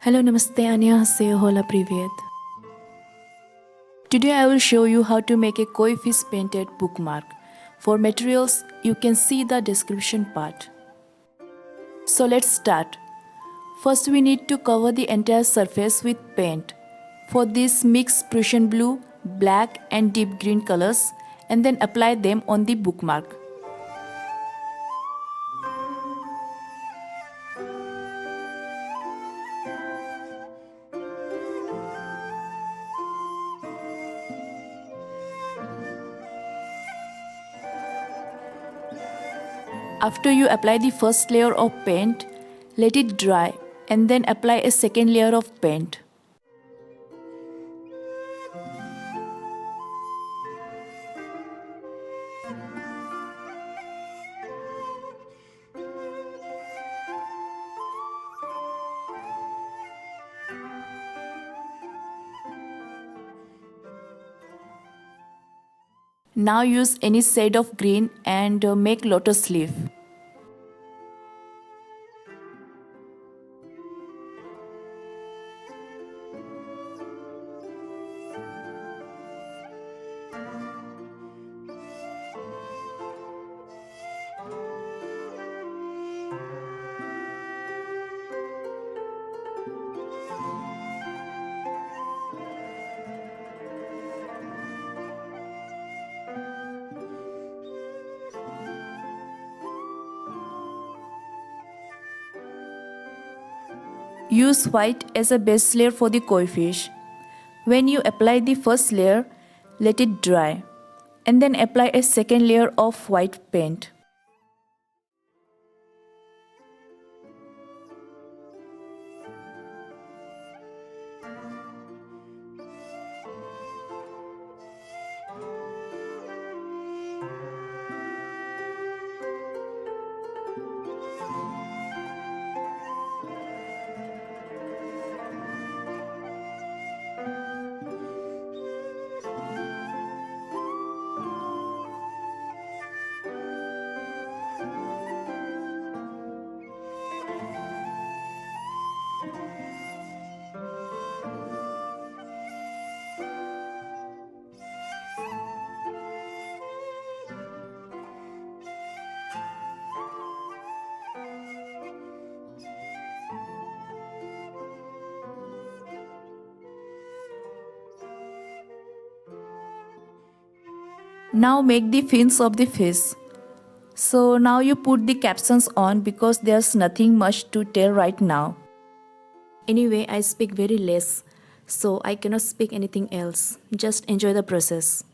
Hello, namaste, annyeonghaseyo, hola, привет. Today I will show you how to make a koi fish painted bookmark. For materials, you can see the description part. So let's start. First we need to cover the entire surface with paint. For this, mix Prussian blue, black and deep green colors and then apply them on the bookmark. After you apply the first layer of paint, let it dry and then apply a second layer of paint. Now use any shade of green and make lotus leaf. Use white as a base layer for the koi fish. When you apply the first layer, let it dry and then apply a second layer of white paint. Now make the fins of the fish. So now you put the captions on because there's nothing much to tell right now. Anyway, I speak very less, so I cannot speak anything else. Just enjoy the process.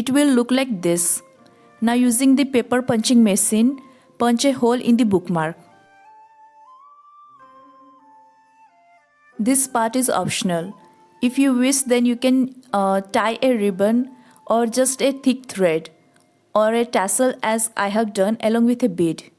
it will look like this. Now using the paper punching machine, punch a hole in the bookmark. This part is optional. If you wish, then you can tie a ribbon or just a thick thread or a tassel as I have done along with a bead.